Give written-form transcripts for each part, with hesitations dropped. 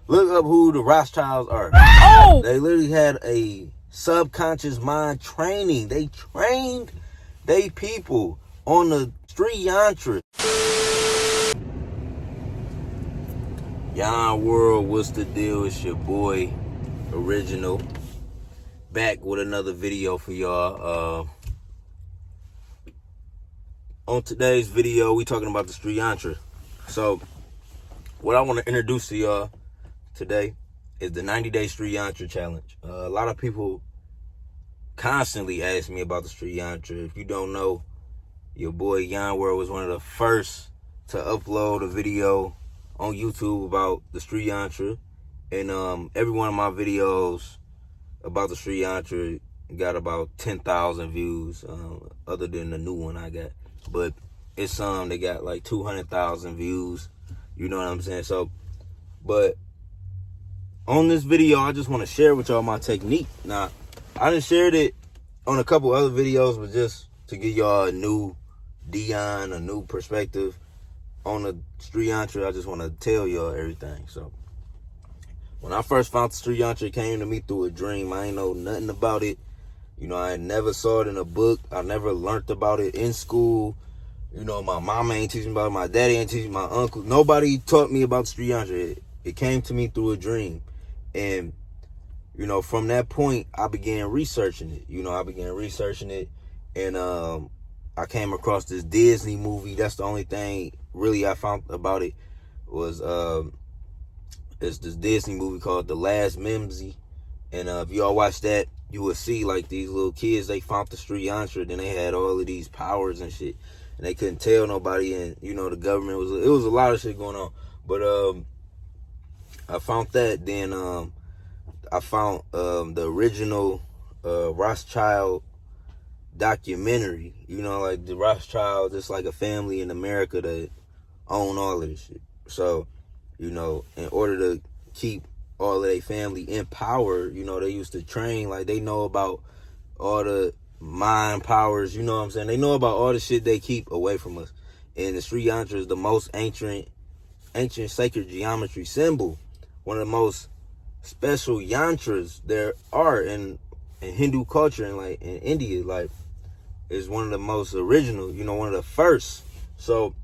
Look up who the Rothschilds are. Oh! They literally had a subconscious mind training. They trained they people on the Shri Yantra. Yon World, what's the deal? It's your boy, Original. Back with another video for y'all. On today's video, we talking about the Shri Yantra. So, what I want to introduce to y'all today is the 90-day Shri Yantra challenge. A lot of people constantly ask me about the Shri Yantra. If you don't know, your boy Yon World was one of the first to upload a video on YouTube about the Shri Yantra. And every one of my videos about the Shri Yantra got about 10,000 views, other than the new one I got. But it's some that got like 200,000 views. You know what I'm saying? So, but on this video, I just want to share with y'all my technique. Now, I done shared it on a couple other videos, but just to give y'all a new Dion, a new perspective on the Shri Yantra, I just want to tell y'all everything. So, when I first found the Shri Yantra, it came to me through a dream. I ain't know nothing about it. You know, I never saw it in a book. I never learned about it in school. You know, my mama ain't teaching about it. My daddy ain't teaching. My uncle. Nobody taught me about the Shri Yantra. It came to me through a dream. And, you know, from that point, I began researching it. And I came across this Disney movie. That's the only thing really I found about it was it's this Disney movie called The Last Mimsy. And if y'all watch that, you will see like these little kids, they found the Shri Yantra, then they had all of these powers and shit. And they couldn't tell nobody, and you know, the government it was a lot of shit going on. But I found that, then I found the original Rothschild documentary. You know, like the Rothschild, it's like a family in America that own all of this shit. So, you know, in order to keep all of their family in power, you know, they used to train, like they know about all the mind powers, you know what I'm saying? They know about all the shit they keep away from us. And the Shri Yantra is the most ancient sacred geometry symbol. One of the most special yantras there are in Hindu culture, and like in India, like is one of the most original, you know, one of the first. So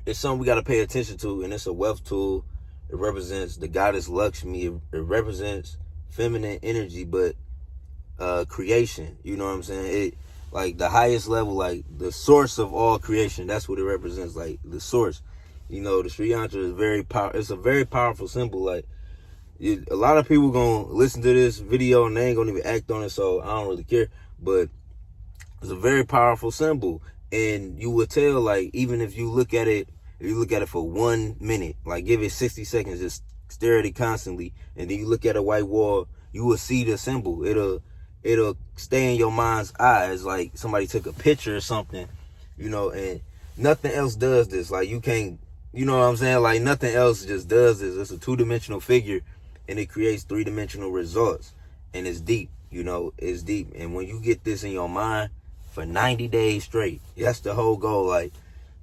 it's something we got to pay attention to, and it's a wealth tool. It represents the goddess Lakshmi. It represents feminine energy, but creation. You know what I'm saying? It like the highest level, like the source of all creation. That's what it represents, like the source. You know, the Shri Yantra is very It's a very powerful symbol. Like a lot of people gonna listen to this video and they ain't gonna even act on it, so I don't really care. But it's a very powerful symbol, and you would tell, like, even if you look at it. If you look at it for 1 minute, like give it 60 seconds, just stare at it constantly, and then you look at a white wall, you will see the symbol. It'll stay in your mind's eyes, like somebody took a picture or something, you know, and nothing else does this. Like you can't, you know what I'm saying? Like nothing else just does this. It's a 2-dimensional figure, and it creates 3-dimensional results, and it's deep, you know, it's deep. And when you get this in your mind for 90 days straight, that's the whole goal, like,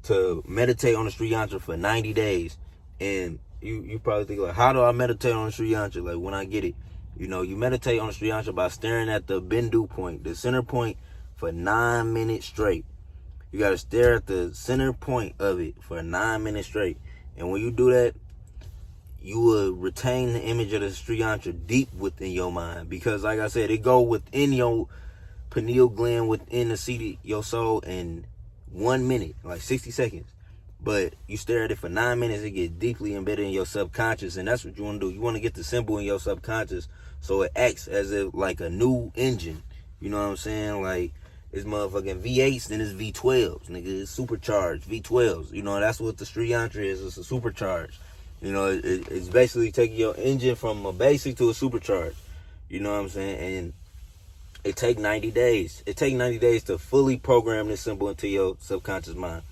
to meditate on the Shri Yantra for 90 days. And you probably think, like, how do I meditate on the Shri Yantra? Like, when I get it, you know, you meditate on the Shri Yantra by staring at the Bindu point, the center point, for 9 minutes straight. You got to stare at the center point of it for 9 minutes straight. And when you do that, you will retain the image of the Shri Yantra deep within your mind. Because, like I said, it go within your pineal gland, within the seat of your soul, and 1 minute, like 60 seconds. But you stare at it for 9 minutes, it gets deeply embedded in your subconscious, and that's what you want to do. You want to get the symbol in your subconscious so it acts as if like a new engine. You know what I'm saying? Like it's motherfucking V8s, then it's V12s, nigga. It's supercharged V12s. You know, that's what the Shri Yantra is. It's a supercharged. You know, it's basically taking your engine from a basic to a supercharged. You know what I'm saying? And it take 90 days. It take 90 days to fully program this symbol into your subconscious mind.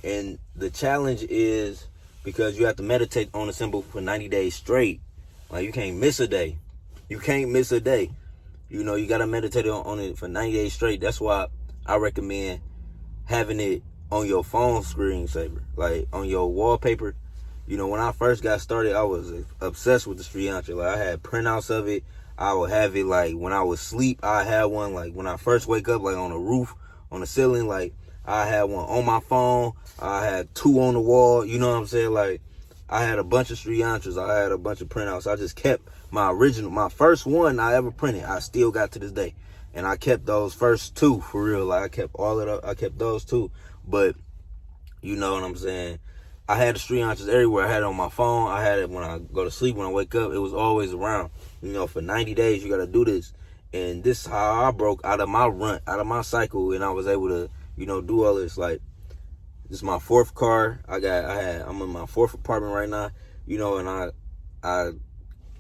And the challenge is because you have to meditate on the symbol for 90 days straight. Like, you can't miss a day. You can't miss a day. You know, you got to meditate on it for 90 days straight. That's why I recommend having it on your phone screensaver, like on your wallpaper. You know, when I first got started, I was obsessed with the Sri Yantra. Like, I had printouts of it. I would have it, like, when I would sleep. I had one, like, when I first wake up, like, on the roof, on the ceiling. Like, I had one on my phone. I had 2 on the wall. You know what I'm saying? Like, I had a bunch of Sri Yantras. I had a bunch of printouts. I just kept my original, my first one I ever printed. I still got to this day. And I kept those first 2 for real. Like, I kept I kept those 2. But, you know what I'm saying? I had the Sri Yantras everywhere. I had it on my phone. I had it when I go to sleep, when I wake up. It was always around. You know, for 90 days, you got to do this. And this is how I broke out of my run, out of my cycle, and I was able to, you know, do all this. Like, this is my 4th car. I'm in my 4th apartment right now, you know, and I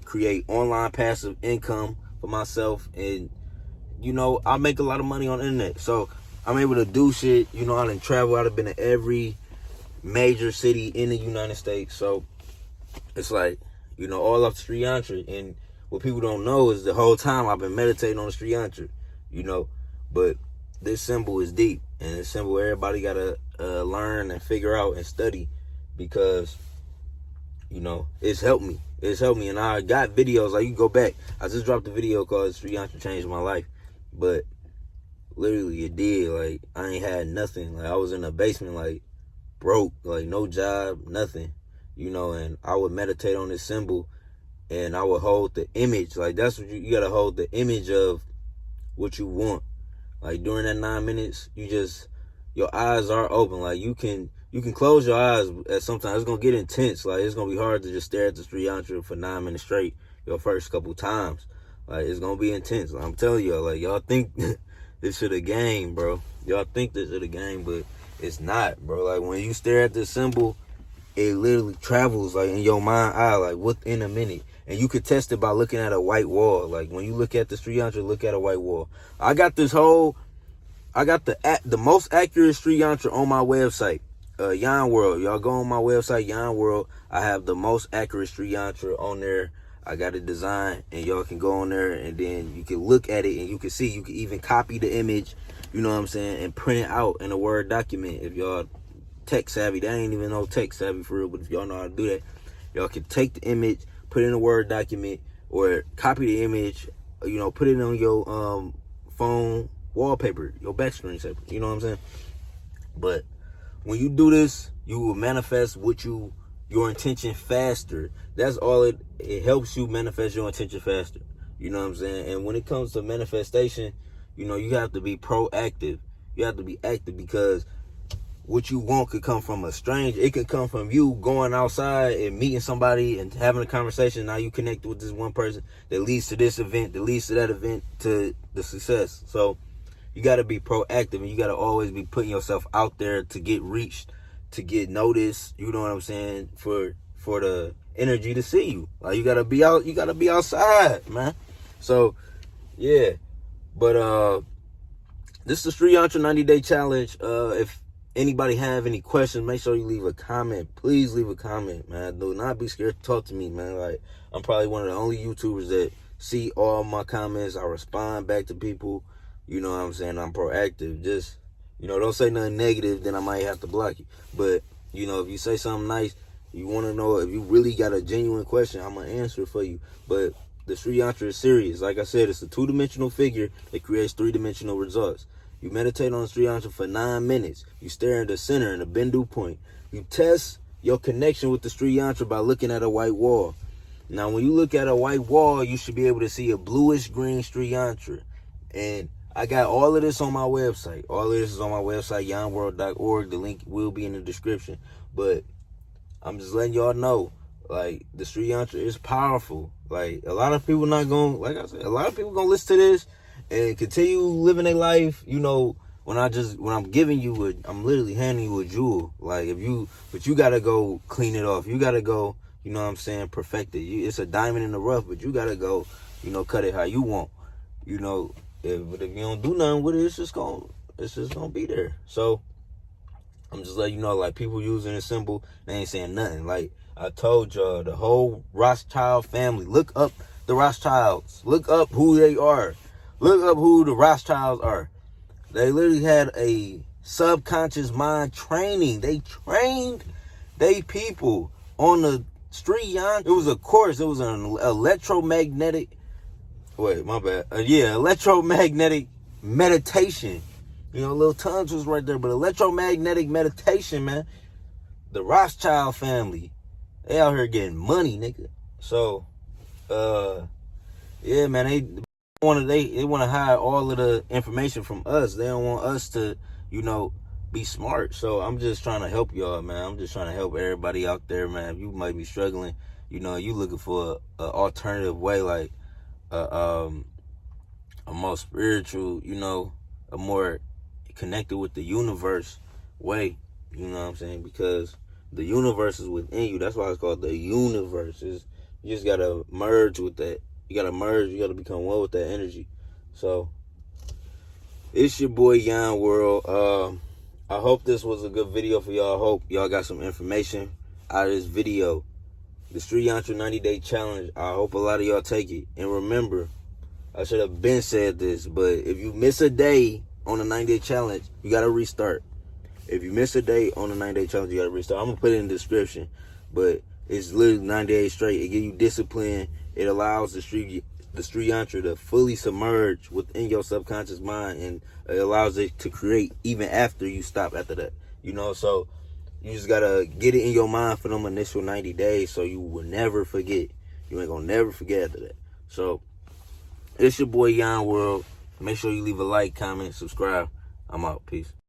create online passive income for myself. And, you know, I make a lot of money on the internet. So I'm able to do shit. You know, I done travel. I've been to every major city in the United States. So it's like, you know, all off the Sri Yantra. And what people don't know is the whole time I've been meditating on the Sri Yantra, you know. But this symbol is deep, and this symbol everybody gotta learn and figure out and study, because, you know, it's helped me. It's helped me, and I got videos. Like, you can go back. I just dropped a video called Sri Yantra Changed My Life, but literally it did. Like, I ain't had nothing. Like, I was in the basement, like, broke, like, no job, nothing, you know. And I would meditate on this symbol, and I would hold the image. Like, that's what you gotta hold the image of what you want. Like, during that 9 minutes, your eyes are open. Like, you can close your eyes at sometimes. It's gonna get intense. Like, it's gonna be hard to just stare at the Sri Yantra for 9 minutes straight your first couple times. Like, it's gonna be intense. Like, I'm telling y'all, like, y'all think this shit a game, bro. Y'all think this shit a game, but it's not, bro. Like, when you stare at this symbol, it literally travels, like, in your mind eye, like, within a minute. And you could test it by looking at a white wall. Like, when you look at the Sri Yantra, look at a white wall. I got the most accurate Sri Yantra on my website, Yan World. Y'all go on my website, Yan World. I have the most accurate Sri Yantra on there. I got it designed, and y'all can go on there, and then you can look at it, and you can see. You can even copy the image, you know what I'm saying, and print it out in a Word document. If y'all tech savvy, that ain't even no tech savvy for real, but if y'all know how to do that, y'all can take the image, put it in a Word document, or copy the image, you know, put it on your phone wallpaper, your back screensaver, you know what I'm saying? But when you do this, you will manifest your intention faster. That's all it helps you manifest your intention faster. You know what I'm saying? And when it comes to manifestation, you know, you have to be proactive. You have to be active, because what you want could come from a stranger. It could come from you going outside and meeting somebody and having a conversation. Now you connect with this one person that leads to this event, that leads to that event, to the success. So you got to be proactive, and you got to always be putting yourself out there to get reached, to get noticed. You know what I'm saying? For the energy to see you. Like, you got to be out. You got to be outside, man. So yeah, but this is the Sri Yantra 90-day challenge. If anybody have any questions, make sure you leave a comment. Please leave a comment, man. Do not be scared to talk to me, man. Like, I'm probably one of the only YouTubers that see all my comments. I respond back to people. You know what I'm saying? I'm proactive. Just, you know, don't say nothing negative, then I might have to block you. But, you know, if you say something nice, you want to know, if you really got a genuine question, I'm going to answer it for you. But the Sri Yantra is serious. Like I said, it's a 2-dimensional figure that creates 3-dimensional results. You meditate on the Sri Yantra for 9 minutes. You stare at the center and the Bindu point. You test your connection with the Sri Yantra by looking at a white wall. Now, when you look at a white wall, you should be able to see a bluish green Sri Yantra. And I got all of this on my website. All of this is on my website, yanworld.org. The link will be in the description. But I'm just letting y'all know, like, the Sri Yantra is powerful. Like, a lot of people not going, like I said, a lot of people going to listen to this and continue living their life. You know, when I'm giving you I'm literally handing you a jewel. Like, but you got to go clean it off. You got to go, you know what I'm saying, perfect it. It's a diamond in the rough, but you got to go, you know, cut it how you want. You know, but if you don't do nothing with it, it's just gonna be there. So I'm just letting you know, like, people using this symbol, they ain't saying nothing. Like I told y'all, the whole Rothschild family, look up the Rothschilds. Look up who they are. Look up who the Rothschilds are. They literally had a subconscious mind training. They trained they people on the Shri Yantra. It was a course. It was an electromagnetic. Wait, my bad. Electromagnetic meditation. You know, little tongues was right there, but electromagnetic meditation, man. The Rothschild family, they out here getting money, nigga. So, yeah, man, they want to hide all of the information from us. They don't want us to, you know, be smart. So I'm just trying to help y'all, man. I'm just trying to help everybody out there, man. If you might be struggling, you know, you looking for a alternative way, like a more spiritual, you know, a more connected with the universe way. You know what I'm saying? Because the universe is within you. That's why it's called the universe. You just gotta merge with that. You gotta merge. You gotta become one with that energy. So it's your boy Yan World. I hope this was a good video for y'all. I hope y'all got some information out of this video. The Shri Yantra 90-day challenge. I hope a lot of y'all take it. And remember, I should have been said this, but if you miss a day on the 90-day challenge, you gotta restart. If you miss a day on the 90-day challenge, you gotta restart. I'm gonna put it in the description, but it's literally 90 days straight. It gives you discipline. It allows the Shri Yantra to fully submerge within your subconscious mind, and it allows it to create even after you stop after that. You know, so you just gotta get it in your mind for them initial 90 days so you will never forget. You ain't gonna never forget after that. So it's your boy Yan World. Make sure you leave a like, comment, subscribe. I'm out. Peace.